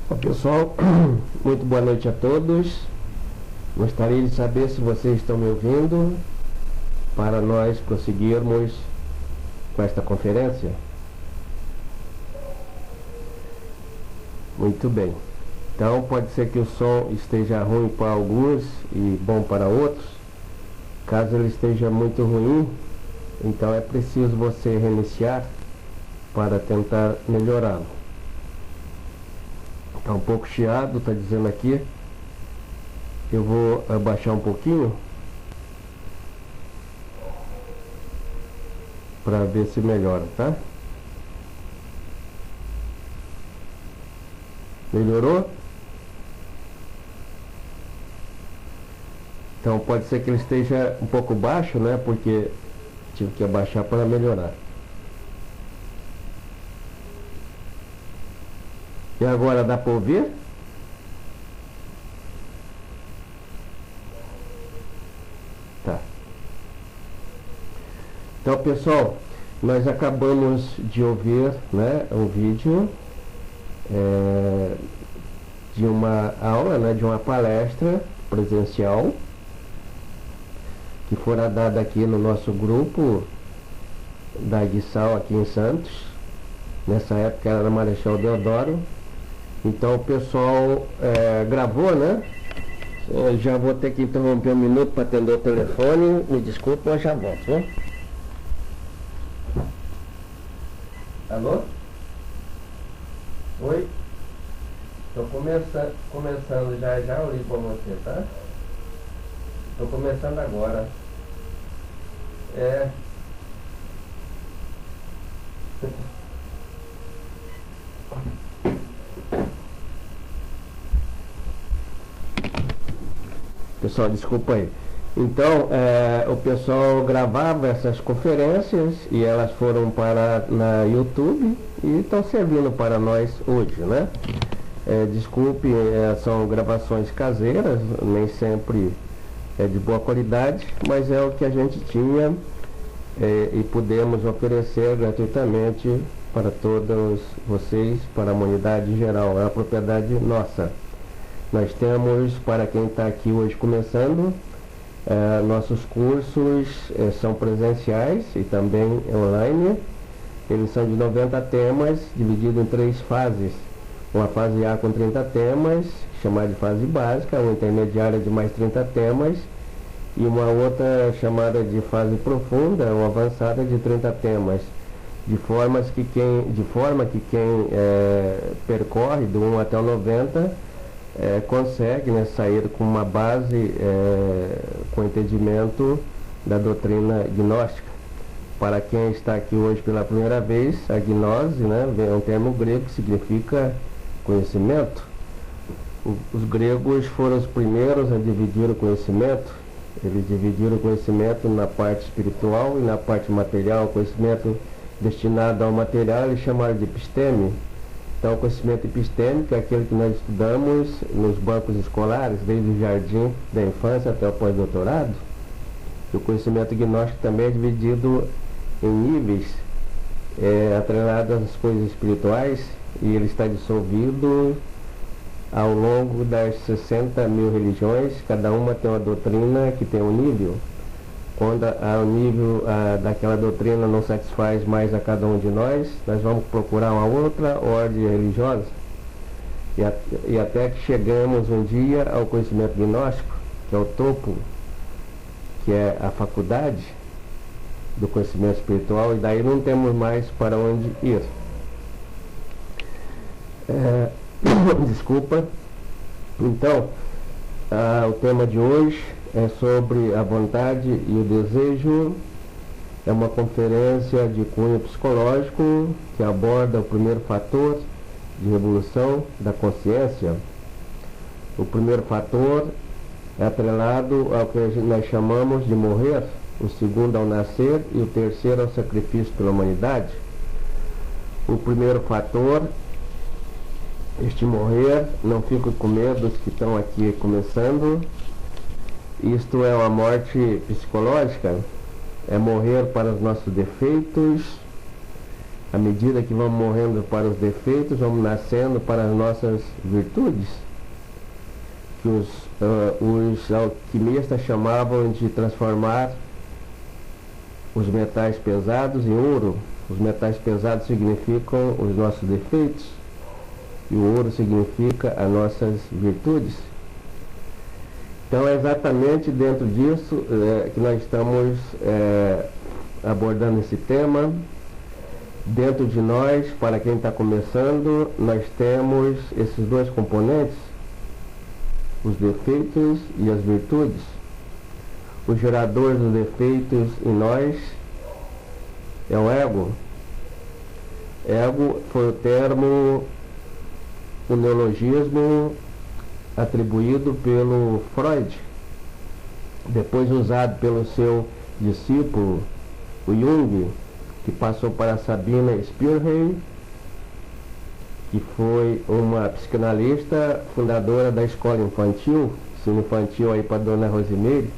Bom, pessoal, muito boa noite a todos. Gostaria de saber se vocês estão me ouvindo para nós prosseguirmos com esta conferência. Muito bem. Então pode ser que o som esteja ruim para alguns e bom para outros. Caso ele esteja muito ruim, então é preciso você reiniciar para tentar melhorá-lo. Está um pouco chiado, está dizendo aqui. Eu vou abaixar um pouquinho para ver se melhora, tá? Melhorou? Então pode ser que ele esteja um pouco baixo, né? Porque tive que abaixar para melhorar. E agora dá para ouvir? Tá. Então, pessoal, nós acabamos de ouvir, né, um vídeo de uma aula, né, de uma palestra presencial que fora dada aqui no nosso grupo da Guiçal aqui em Santos. Nessa época era na Marechal Deodoro. Então o pessoal gravou, né? Eu já vou ter que interromper um minuto para atender o telefone. Me desculpa, mas já volto, viu? Alô? Oi? Estou começando já eu ligo para você, tá? Estou começando agora. Pessoal, desculpa aí. Então, o pessoal gravava essas conferências e elas foram para na YouTube e estão servindo para nós hoje, né? Desculpe, são gravações caseiras, nem sempre é de boa qualidade, mas é o que a gente tinha e pudemos oferecer gratuitamente para todos vocês, para a humanidade em geral. É uma propriedade nossa. Nós temos, para quem está aqui hoje começando, nossos cursos são presenciais e também online. Eles são de 90 temas, divididos em 3 fases. Uma fase A com 30 temas, chamada de fase básica, uma intermediária de mais 30 temas, e uma outra chamada de fase profunda, ou avançada, de 30 temas. De forma que quem percorre do 1 até o 90 consegue, né, sair com uma base, com entendimento da doutrina gnóstica. Para quem está aqui hoje pela primeira vez, a gnose, né, é um termo grego que significa conhecimento. Os gregos foram os primeiros a dividir o conhecimento. Eles dividiram o conhecimento na parte espiritual e na parte material. O conhecimento destinado ao material eles chamaram de episteme. Então, o conhecimento epistêmico é aquele que nós estudamos nos bancos escolares, desde o jardim da infância até o pós-doutorado. O conhecimento gnóstico também é dividido em níveis, atrelado às coisas espirituais, e ele está dissolvido ao longo das 60 mil religiões. Cada uma tem uma doutrina que tem um nível. Quando o nível daquela doutrina não satisfaz mais a cada um de nós, nós vamos procurar uma outra ordem religiosa. E até que chegamos um dia ao conhecimento gnóstico, que é o topo, que é a faculdade do conhecimento espiritual, e daí não temos mais para onde ir. Desculpa. Então, o tema de hoje é sobre a vontade e o desejo. É uma conferência de cunho psicológico que aborda o primeiro fator de revolução da consciência. O primeiro fator é atrelado ao que nós chamamos de morrer, o segundo ao nascer e o terceiro ao sacrifício pela humanidade. O primeiro fator, este morrer, não fico com medo dos que estão aqui começando. Isto é uma morte psicológica, é morrer para os nossos defeitos, À medida que vamos morrendo para os defeitos, vamos nascendo para as nossas virtudes, que os alquimistas chamavam de transformar os metais pesados em ouro. Os metais pesados significam os nossos defeitos e o ouro significa as nossas virtudes. Então é exatamente dentro disso que nós estamos abordando esse tema. Dentro de nós, para quem está começando, nós temos esses dois componentes, os defeitos e as virtudes. O gerador dos defeitos em nós é o ego. Ego foi o termo, o neologismo atribuído pelo Freud, depois usado pelo seu discípulo, o Jung, que passou para Sabina Spielrein, que foi uma psicanalista fundadora da escola infantil, ensino infantil aí para Dona Rosimeire,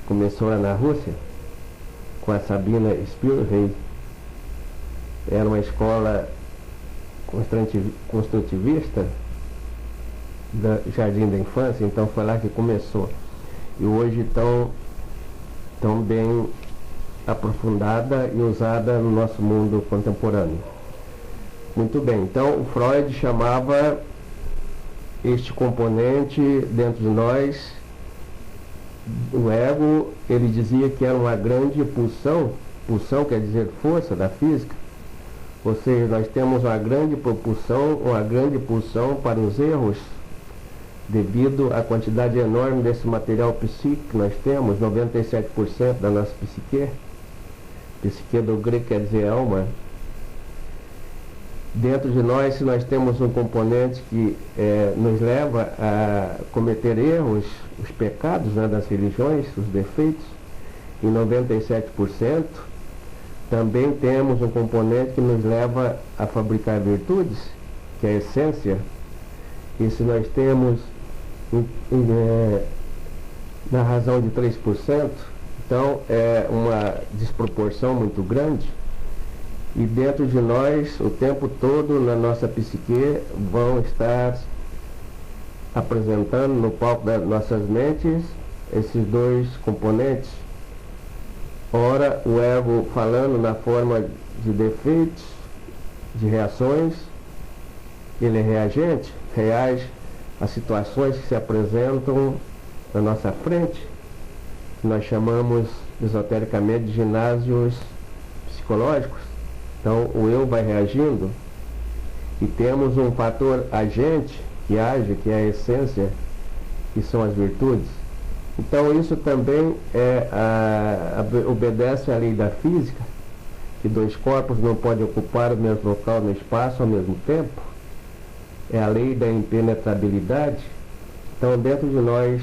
começou lá na Rússia, com a Sabina Spielrein. Era uma escola construtivista do Jardim da Infância, então foi lá que começou. E hoje tão bem aprofundada e usada no nosso mundo contemporâneo. Muito bem, então o Freud chamava este componente dentro de nós, o ego, ele dizia que era uma grande pulsão quer dizer força da física, ou seja, nós temos uma grande pulsão para os erros, devido à quantidade enorme desse material psíquico que nós temos, 97% da nossa psique. Psique do grego quer dizer alma. Dentro de nós, se nós temos um componente que nos leva a cometer erros, os pecados, né, das religiões, os defeitos, em 97%, também temos um componente que nos leva a fabricar virtudes, que é a essência. E se nós temos na razão de 3%, então é uma desproporção muito grande. E dentro de nós, o tempo todo, na nossa psique, vão estar apresentando no palco das nossas mentes esses dois componentes. Ora, o ego falando na forma de defeitos, de reações, ele é reagente, reage às situações que se apresentam na nossa frente, que nós chamamos esotericamente de ginásios psicológicos. Então o eu vai reagindo e temos um fator agente que age, que é a essência, que são as virtudes. Então isso também obedece à lei da física, que dois corpos não podem ocupar o mesmo local no espaço ao mesmo tempo. É a lei da impenetrabilidade. Então dentro de nós,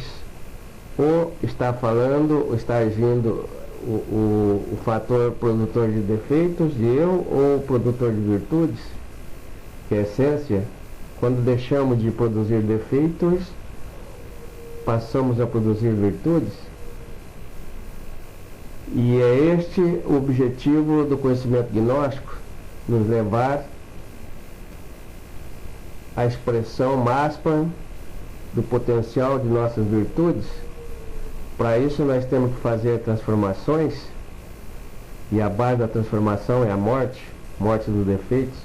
ou está falando, ou está agindo o fator produtor de defeitos, de eu, ou o produtor de virtudes, que é a essência. Quando deixamos de produzir defeitos, passamos a produzir virtudes. E é este o objetivo do conhecimento gnóstico, nos levar à expressão máxima do potencial de nossas virtudes. Para isso nós temos que fazer transformações, e a base da transformação é a morte dos defeitos.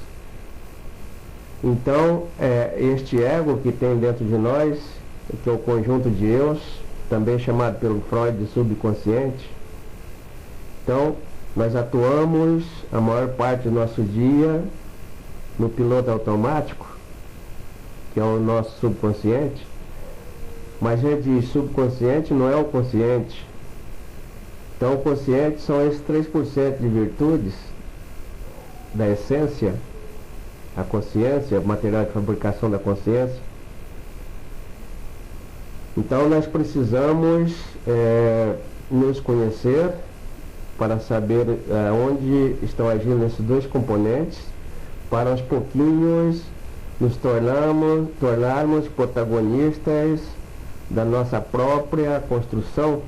Então, este ego que tem dentro de nós, que é o conjunto de eus, também chamado pelo Freud de subconsciente. Então, nós atuamos a maior parte do nosso dia no piloto automático, que é o nosso subconsciente. Mas a gente diz, subconsciente não é o consciente. Então o consciente são esses 3% de virtudes da essência, a consciência, o material de fabricação da consciência. Então nós precisamos nos conhecer para saber onde estão agindo esses dois componentes, para aos pouquinhos nos tornarmos protagonistas da nossa própria construção,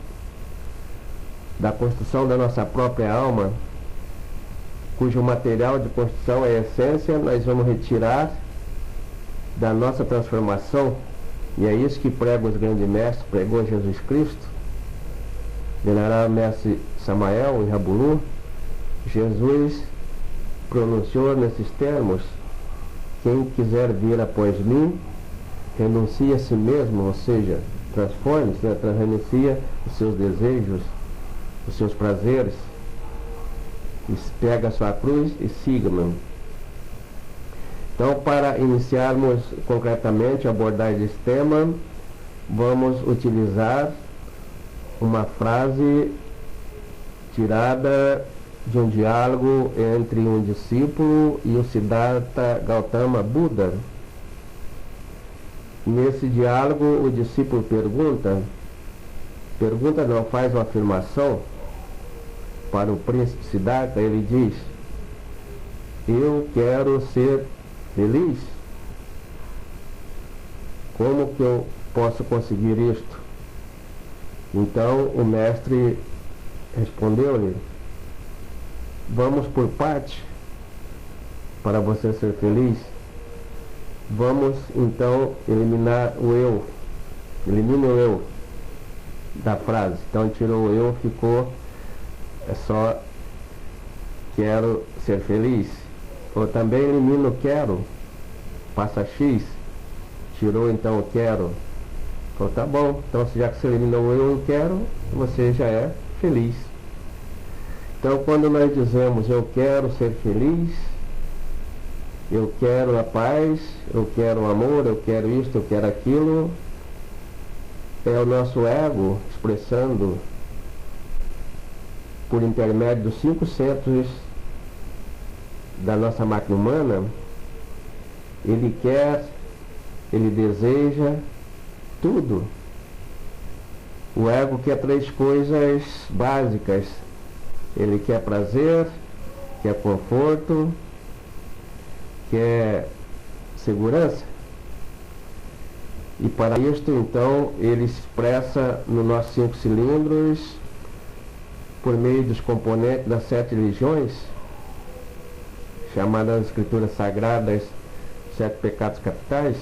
da construção da nossa própria alma, cujo material de construção é a essência, nós vamos retirar da nossa transformação, e é isso que prega os grandes mestres, pregou Jesus Cristo, venerável mestre Samael e Rabulu. Jesus pronunciou nesses termos: quem quiser vir após mim, renuncie a si mesmo, ou seja, transforme-se, né? Renuncia os seus desejos, os seus prazeres, e pega a sua cruz e siga-me. Então, para iniciarmos concretamente a abordagem desse tema, vamos utilizar uma frase tirada de um diálogo entre um discípulo e o Siddhartha Gautama Buda. Nesse diálogo, o discípulo não, faz uma afirmação para o príncipe Siddhartha. Ele diz: eu quero ser feliz. Como que eu posso conseguir isto? Então o mestre respondeu-lhe: vamos por parte para você ser feliz. Vamos então eliminar o eu. Elimine o eu da frase. Então tirou o eu, ficou só quero ser feliz. Ou também elimina o quero, passa X, tirou então o quero. Falou, tá bom, então já que você eliminou o eu quero, você já é feliz. Então quando nós dizemos eu quero ser feliz, eu quero a paz, eu quero o amor, eu quero isto, eu quero aquilo, é o nosso ego expressando por intermédio dos 5 centros da nossa máquina humana. Ele quer, ele deseja tudo. O ego quer 3 coisas básicas: ele quer prazer, quer conforto, quer segurança. E para isto, então, ele se expressa nos nossos 5 cilindros por meio dos componentes das 7 religiões, chamadas nas escrituras sagradas 7 pecados capitais,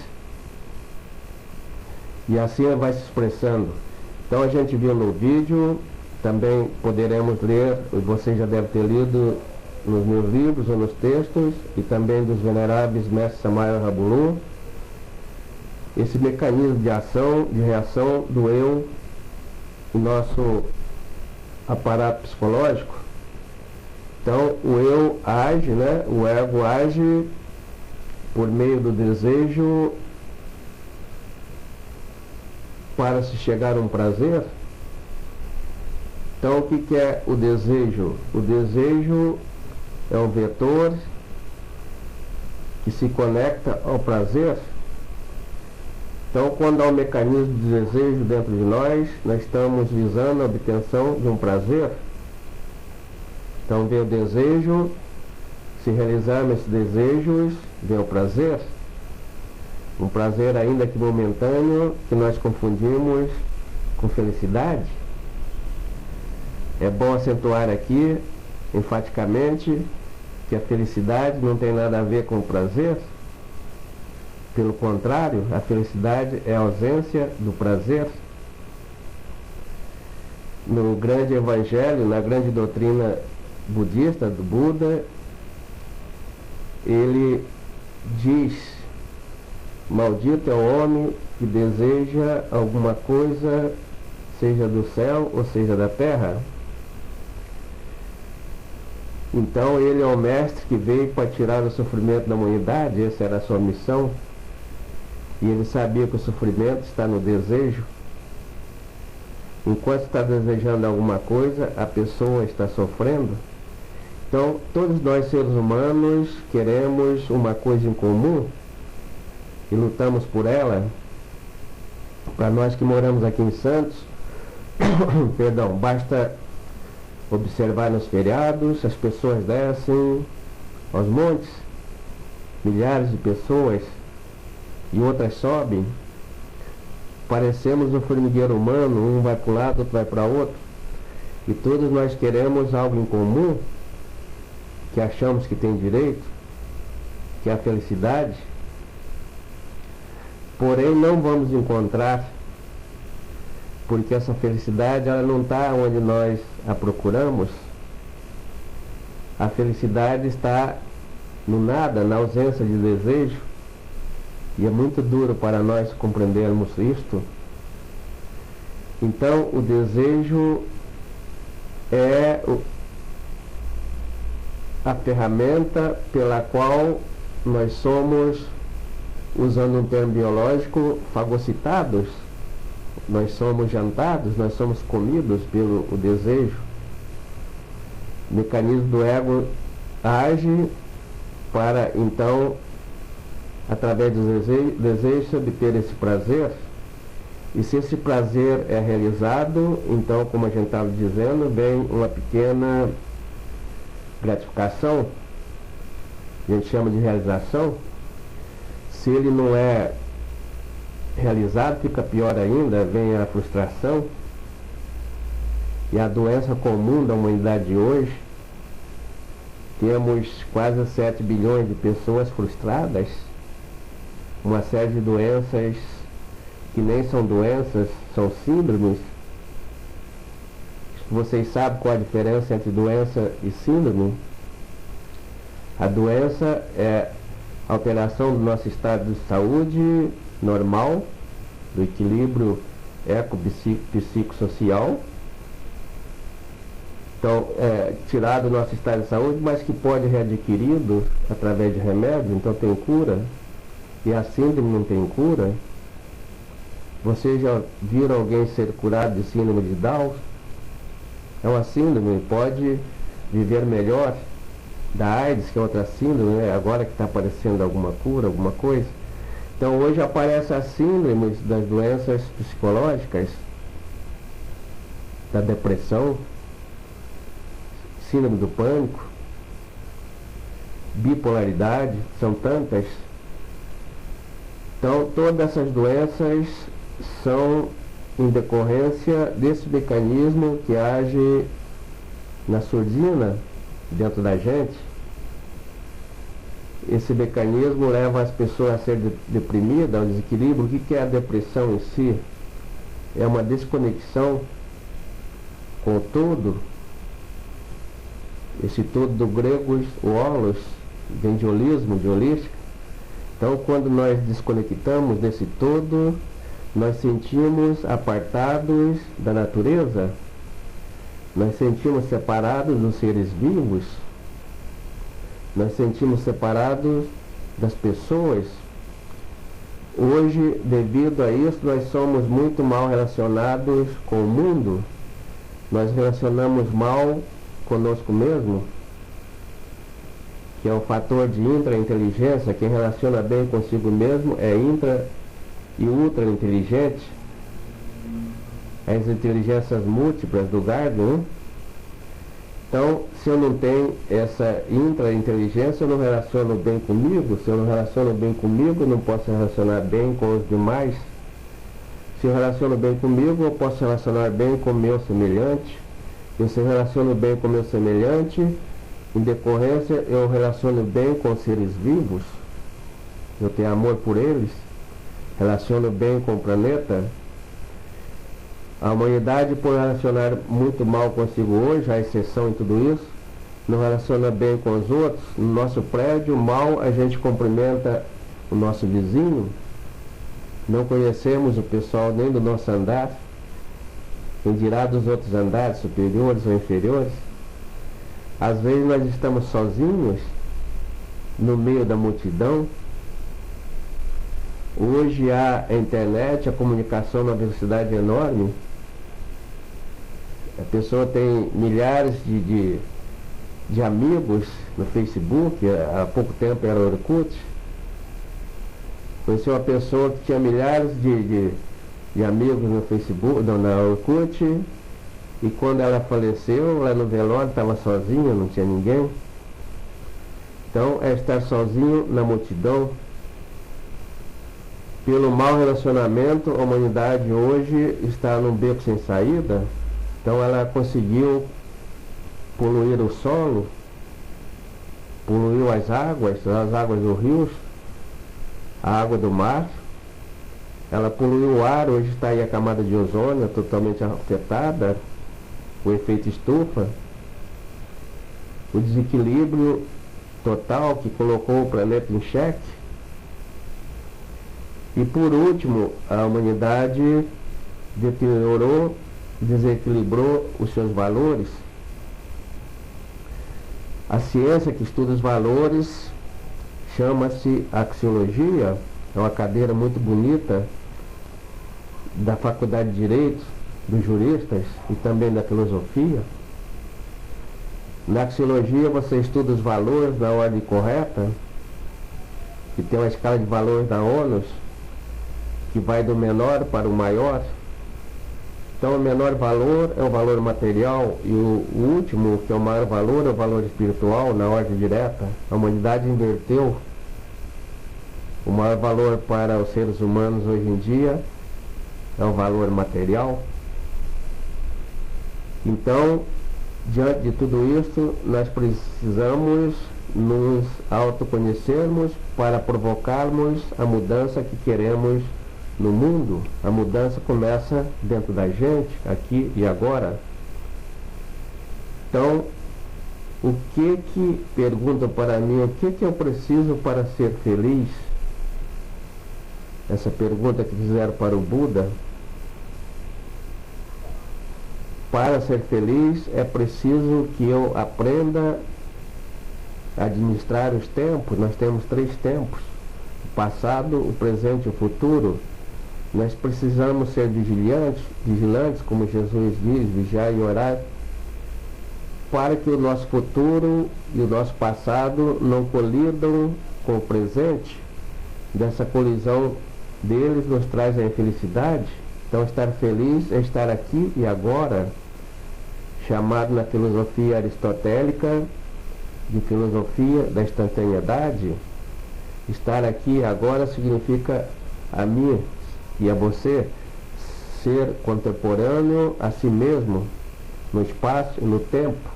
e assim ele vai se expressando. Então a gente viu no vídeo, também poderemos ler, você já deve ter lido nos meus livros ou nos textos, e também dos veneráveis mestres Samael e Rabulu, esse mecanismo de ação, de reação do eu, o nosso aparato psicológico. Então o eu age, né? O ego age por meio do desejo para se chegar a um prazer. Então o que é o desejo? O desejo é um vetor que se conecta ao prazer. Então quando há um mecanismo de desejo dentro de nós, nós estamos visando a obtenção de um prazer. Então vem o desejo, se realizarmos esses desejos, vem o prazer. Um prazer ainda que momentâneo, que nós confundimos com felicidade. É bom acentuar aqui, enfaticamente, que a felicidade não tem nada a ver com o prazer. Pelo contrário, a felicidade é a ausência do prazer. No grande evangelho, na grande doutrina budista do Buda, ele diz: maldito é o homem que deseja alguma coisa, seja do céu ou seja da terra. Então ele é o mestre que veio para tirar o sofrimento da humanidade. Essa era a sua missão, e ele sabia que o sofrimento está no desejo. Enquanto está desejando alguma coisa, a pessoa está sofrendo. Então todos nós seres humanos queremos uma coisa em comum e lutamos por ela. Para nós que moramos aqui em Santos, perdão, basta observar nos feriados, as pessoas descem aos montes, milhares de pessoas, e outras sobem. Parecemos um formigueiro humano, um vai para um lado, outro vai para outro, e todos nós queremos algo em comum, que achamos que tem direito, que é a felicidade, porém não vamos encontrar, porque essa felicidade ela não está onde nós a procuramos. A felicidade está no nada, na ausência de desejo, e é muito duro para nós compreendermos isto. Então o desejo é a ferramenta pela qual nós somos, usando um termo biológico, fagocitados. Nós somos jantados, nós somos comidos pelo desejo. O mecanismo do ego age para, então, através dos desejos, obter esse prazer. E se esse prazer é realizado, então, como a gente estava dizendo, vem uma pequena gratificação, a gente chama de realização. Se ele não é realizado, fica pior ainda, vem a frustração. E a doença comum da humanidade de hoje, temos quase 7 bilhões de pessoas frustradas, uma série de doenças que nem são doenças, são síndromes. Vocês sabem qual a diferença entre doença e síndrome? A doença é a alteração do nosso estado de saúde normal, do equilíbrio eco-psicossocial. Então, tirado do nosso estado de saúde, mas que pode ser readquirido através de remédio, então tem cura. E a síndrome não tem cura. Vocês já viram alguém ser curado de síndrome de Down? É uma síndrome, pode viver melhor. Da AIDS, que é outra síndrome, né? Agora que está aparecendo alguma cura, alguma coisa. Então hoje aparecem as síndromes das doenças psicológicas, da depressão, síndrome do pânico, bipolaridade, são tantas. Então todas essas doenças são em decorrência desse mecanismo que age na surdina dentro da gente. Esse mecanismo leva as pessoas a ser deprimidas, ao desequilíbrio. O que é a depressão em si? É uma desconexão com o todo. Esse todo do grego, o holos, vem de holismo, de holística. Então, quando nós desconectamos desse todo, nós sentimos apartados da natureza, nós sentimos separados dos seres vivos, nós sentimos separados das pessoas. Hoje, devido a isso, nós somos muito mal relacionados com o mundo, nós relacionamos mal conosco mesmo, que é o fator de intra-inteligência. Quem relaciona bem consigo mesmo é intra e ultra inteligente. As inteligências múltiplas do Gardner. Então, se eu não tenho essa intra-inteligência, eu não relaciono bem comigo. Se eu não relaciono bem comigo, eu não posso relacionar bem com os demais. Se eu relaciono bem comigo, eu posso relacionar bem com o meu semelhante. E se eu relaciono bem com o meu semelhante, em decorrência, eu relaciono bem com os seres vivos. Eu tenho amor por eles. Relaciono bem com o planeta. A humanidade, por relacionar muito mal consigo hoje, a exceção em tudo isso, não relaciona bem com os outros. No nosso prédio, mal a gente cumprimenta o nosso vizinho. Não conhecemos o pessoal nem do nosso andar, quem dirá dos outros andares, superiores ou inferiores. Às vezes nós estamos sozinhos, no meio da multidão. Hoje a internet, a comunicação numa velocidade enorme. A pessoa tem milhares de amigos no Facebook. Há pouco tempo era o Orkut. Conheci uma pessoa que tinha milhares de amigos no Facebook, na Orkut, e quando ela faleceu, lá no velório, estava sozinha, não tinha ninguém. Então, é estar sozinho na multidão. Pelo mau relacionamento, a humanidade hoje está num beco sem saída. Então ela conseguiu poluir o solo, poluiu as águas dos rios, a água do mar. Ela poluiu o ar, hoje está aí a camada de ozônio totalmente afetada, o efeito estufa, o desequilíbrio total que colocou o planeta em xeque. E por último, a humanidade deteriorou, desequilibrou os seus valores. A ciência que estuda os valores chama-se axiologia, é uma cadeira muito bonita da Faculdade de Direito, dos juristas e também da filosofia. Na axiologia você estuda os valores na ordem correta, que tem uma escala de valores da ONU, que vai do menor para o maior. Então o menor valor é o valor material e o último, que é o maior valor, é o valor espiritual na ordem direta. A humanidade inverteu. O maior valor para os seres humanos hoje em dia é o valor material. Então, diante de tudo isso, nós precisamos nos autoconhecermos para provocarmos a mudança que queremos no mundo. A mudança começa dentro da gente, aqui e agora. Então, perguntam para mim, o que eu preciso para ser feliz? Essa pergunta que fizeram para o Buda. Para ser feliz é preciso que eu aprenda a administrar os tempos. Nós temos 3 tempos: o passado, o presente e o futuro. Nós precisamos ser vigilantes, como Jesus diz, vigiar e orar, para que o nosso futuro e o nosso passado não colidam com o presente. Dessa colisão deles nos traz a infelicidade. Então estar feliz é estar aqui e agora, chamado na filosofia aristotélica de filosofia da instantaneidade. Estar aqui e agora significa a mim e a você ser contemporâneo a si mesmo, no espaço e no tempo.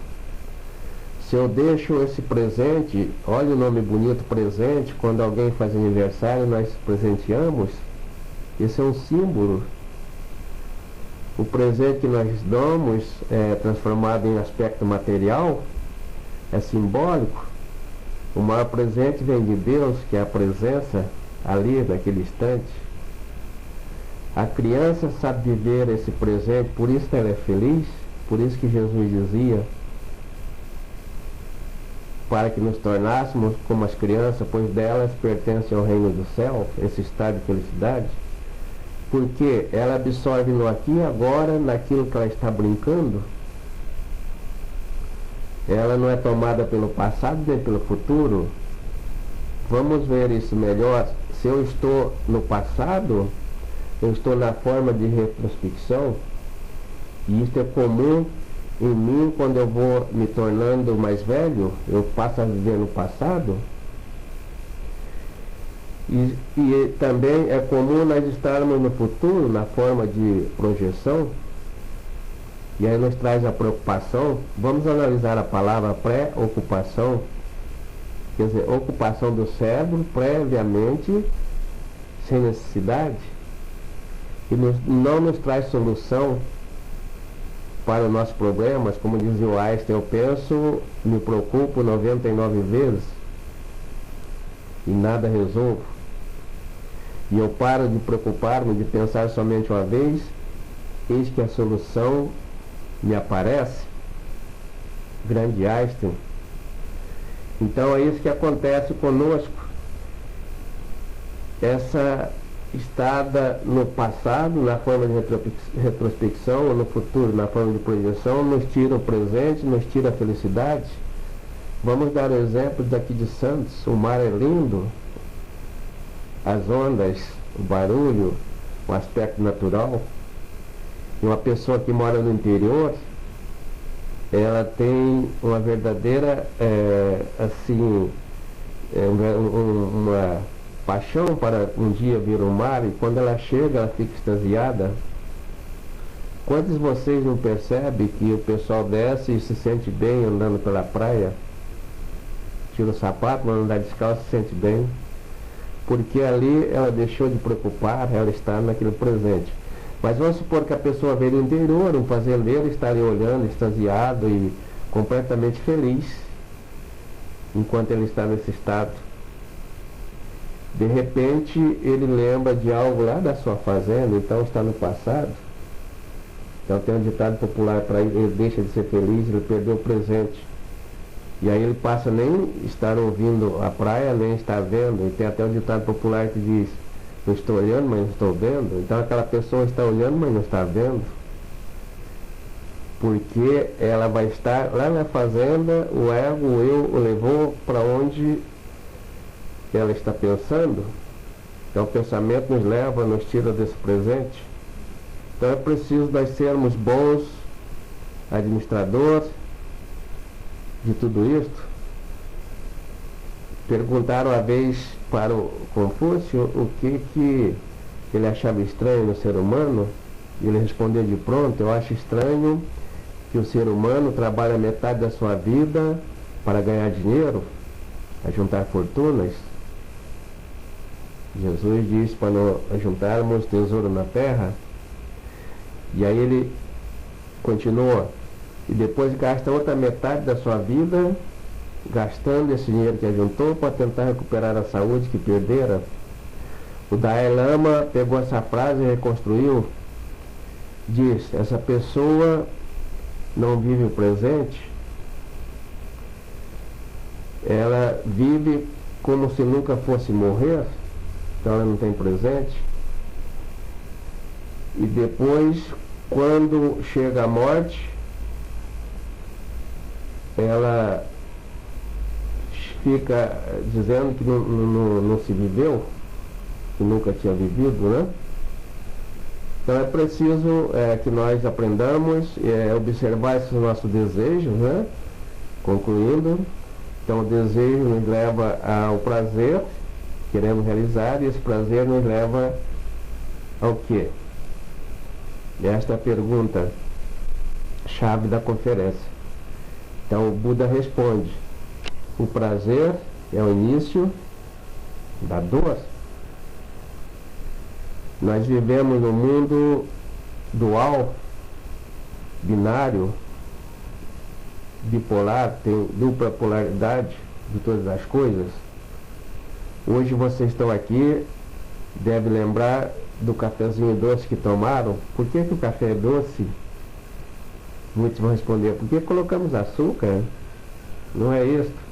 Se eu deixo esse presente, olha o nome bonito, presente, quando alguém faz aniversário nós presenteamos, esse é um símbolo. O presente que nós damos é transformado em aspecto material, é simbólico. O maior presente vem de Deus, que é a presença ali naquele instante. A criança sabe viver esse presente, por isso ela é feliz, por isso que Jesus dizia para que nos tornássemos como as crianças, pois delas pertence ao reino do céu, esse estado de felicidade. Porque ela absorve no aqui e agora, naquilo que ela está brincando. Ela não é tomada pelo passado nem pelo futuro. Vamos ver isso melhor. Se eu estou no passado, eu estou na forma de retrospecção, e isso é comum em mim quando eu vou me tornando mais velho, eu passo a viver no passado. E também é comum nós estarmos no futuro, na forma de projeção, e aí nos traz a preocupação. Vamos analisar a palavra pré-ocupação, quer dizer, ocupação do cérebro previamente, sem necessidade, e não nos traz solução para os nossos problemas. Como dizia o Einstein, eu penso, me preocupo 99 vezes e nada resolvo. E eu paro de preocupar-me, de pensar somente uma vez, eis que a solução me aparece. Grande Einstein. Então é isso que acontece conosco. Essa estada no passado, na forma de retrospecção, ou no futuro, na forma de projeção, nos tira o presente, nos tira a felicidade. Vamos dar um exemplo daqui de Santos. O mar é lindo, as ondas, o barulho, o aspecto natural. E uma pessoa que mora no interior, ela tem uma verdadeira, uma paixão para um dia ver o mar, e quando ela chega, ela fica extasiada. Quantos de vocês não percebem que o pessoal desce e se sente bem andando pela praia? tira o sapato, manda andar descalço, se sente bem. Porque ali ela deixou de preocupar, ela está naquele presente. Mas vamos supor que a pessoa veio do interior, um fazendeiro está ali olhando, extasiado e completamente feliz, enquanto ele está nesse estado. De repente ele lembra de algo lá da sua fazenda, então está no passado. Então tem um ditado popular para ele deixa de ser feliz, ele perdeu o presente. E aí ele passa a nem estar ouvindo a praia, nem estar vendo. E tem até um ditado popular que diz, eu estou olhando, mas não estou vendo. Então aquela pessoa está olhando, mas não está vendo. Porque ela vai estar lá na fazenda, o ego, o eu, o levou para onde ela está pensando. Então o pensamento nos leva, nos tira desse presente. Então é preciso nós sermos bons administradores de tudo isto. Perguntaram uma vez para o Confúcio o que ele achava estranho no ser humano, e ele respondeu de pronto, eu acho estranho que o ser humano trabalha metade da sua vida para ganhar dinheiro, a juntar fortunas. Jesus disse para nós juntarmos tesouro na terra, e aí ele continua, e depois gasta outra metade da sua vida gastando esse dinheiro que ajuntou para tentar recuperar a saúde que perdera. O Dalai Lama pegou essa frase e reconstruiu, diz, essa pessoa não vive o presente, ela vive como se nunca fosse morrer, então ela não tem presente, e depois, quando chega a morte, ela fica dizendo que não se viveu, que nunca tinha vivido, né? Então é preciso que nós aprendamos observar esses nossos desejos, né? Concluindo, então o desejo nos leva ao prazer, queremos realizar, e esse prazer nos leva ao quê? Esta é a pergunta chave da conferência. Então o Buda responde, o prazer é o início da dor. Nós vivemos num mundo dual, binário, bipolar, tem dupla polaridade de todas as coisas. Hoje vocês estão aqui, devem lembrar do cafezinho doce que tomaram. Por que o café é doce? Muitos vão responder, porque colocamos açúcar. Não é isso.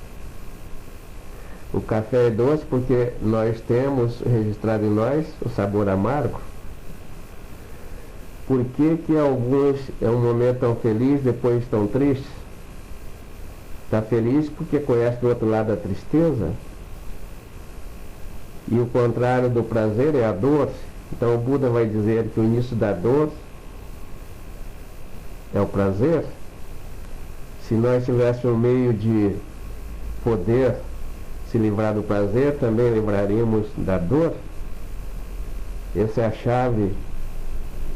O café é doce porque nós temos registrado em nós o sabor amargo. Por que alguns é um momento tão feliz, depois tão tristes? Está feliz porque conhece do outro lado a tristeza. E o contrário do prazer é a dor. Então o Buda vai dizer que o início da dor é o prazer. Se nós tivéssemos um meio de poder se livrar do prazer, também livraríamos da dor. Essa é a chave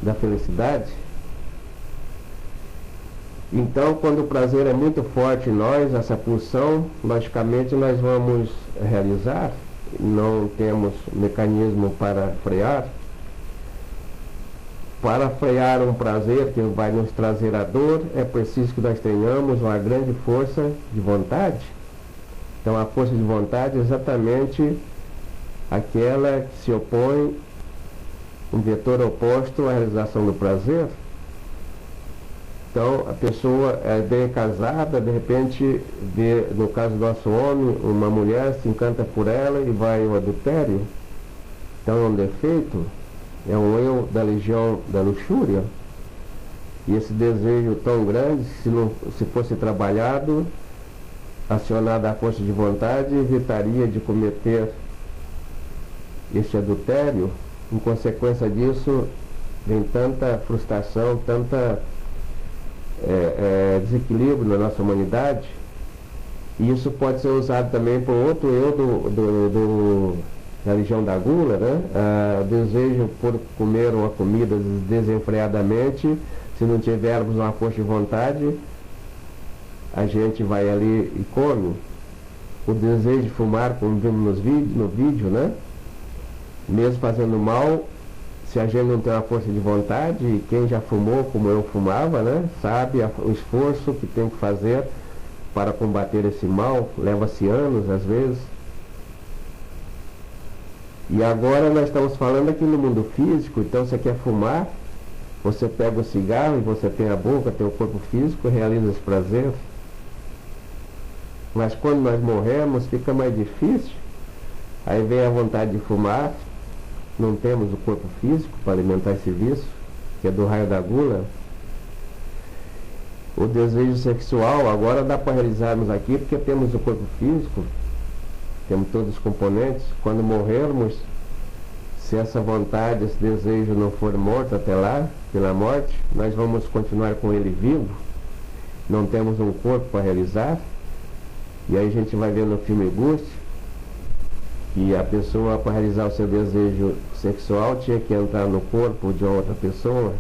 da felicidade. Então, quando o prazer é muito forte em nós, essa pulsão, logicamente nós vamos realizar, não temos mecanismo para frear. Para frear um prazer que vai nos trazer a dor, é preciso que nós tenhamos uma grande força de vontade. Então a força de vontade é exatamente aquela que se opõe, um vetor oposto à realização do prazer. Então a pessoa é bem casada, de repente vê, no caso do nosso homem, uma mulher se encanta por ela e vai ao adultério. Então é um defeito, é um eu da legião da luxúria. E esse desejo tão grande, se fosse trabalhado, acionada a força de vontade, evitaria de cometer este adultério. Em consequência disso, vem tanta frustração, tanta desequilíbrio na nossa humanidade. E isso pode ser usado também por outro eu da religião da gula, né? O desejo por comer uma comida desenfreadamente, se não tivermos uma força de vontade, a gente vai ali e come. o desejo de fumar, como vimos no vídeo, né? Mesmo fazendo mal, se a gente não tem uma força de vontade, e quem já fumou como eu fumava, né? Sabe o esforço que tem que fazer para combater esse mal, leva-se anos às vezes. E agora nós estamos falando aqui no mundo físico, então você quer fumar, você pega o cigarro e você tem a boca, tem o corpo físico, realiza esse prazer. Mas quando nós morremos fica mais difícil, aí vem a vontade de fumar, não temos o corpo físico para alimentar esse vício, que é do raio da gula. O desejo sexual agora dá para realizarmos aqui porque temos o corpo físico, temos todos os componentes. Quando morrermos, se essa vontade, esse desejo não for morto até lá, pela morte, nós vamos continuar com ele vivo, não temos um corpo para realizar. E aí a gente vai ver no filme Ghost que a pessoa, para realizar o seu desejo sexual, tinha que entrar no corpo de outra pessoa,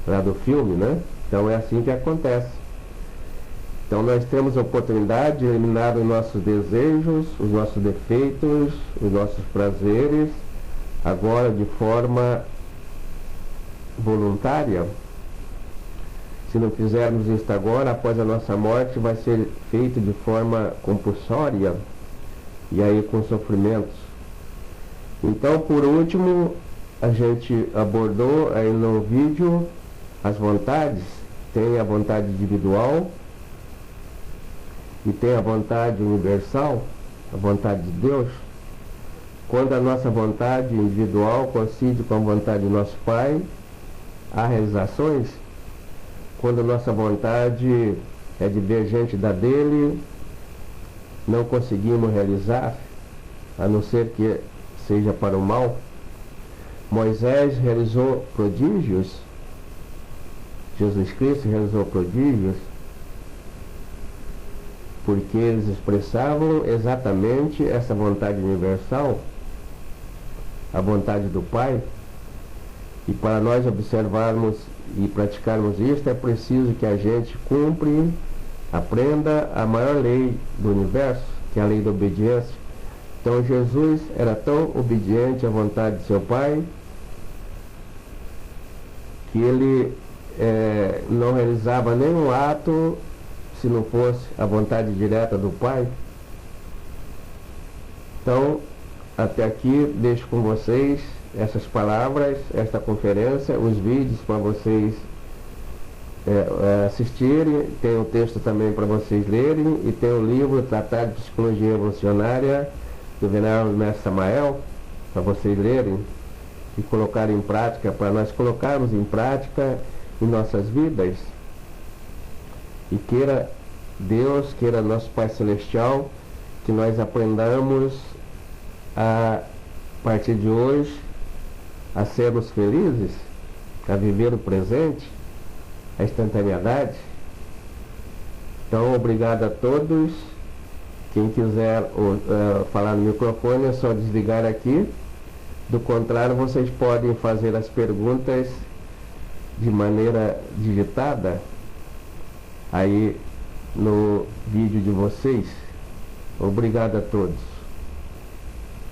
lá do filme, né? Então é assim que acontece. Então nós temos a oportunidade de eliminar os nossos desejos, os nossos defeitos, os nossos prazeres, agora de forma voluntária. Se não fizermos isso agora, após a nossa morte, vai ser feito de forma compulsória, e aí com sofrimentos. Então, por último, a gente abordou aí no vídeo as vontades. Tem a vontade individual e tem a vontade universal, a vontade de Deus. Quando a nossa vontade individual coincide com a vontade do nosso Pai, há realizações. Quando a nossa vontade é divergente da dele, não conseguimos realizar, a não ser que seja para o mal. Moisés realizou prodígios, Jesus Cristo realizou prodígios, porque eles expressavam exatamente essa vontade universal, a vontade do Pai. E para nós observarmos e praticarmos isso, é preciso que a gente aprenda a maior lei do universo, que é a lei da obediência. Então Jesus era tão obediente à vontade de seu Pai, que ele não realizava nenhum ato se não fosse a vontade direta do Pai. Então, até aqui deixo com vocês essas palavras, esta conferência, os vídeos para vocês assistirem. Tem o texto também para vocês lerem, e tem o livro Tratado de Psicologia Evolucionária do Venerável Mestre Samael, para vocês lerem e colocarem em prática, para nós colocarmos em prática em nossas vidas. E queira Deus, queira nosso Pai Celestial, que nós aprendamos a partir de hoje a sermos felizes, a viver o presente, a instantaneidade. Então, obrigado a todos. Quem quiser falar no microfone é só desligar aqui. Do contrário, vocês podem fazer as perguntas de maneira digitada aí no vídeo de vocês. Obrigado a todos.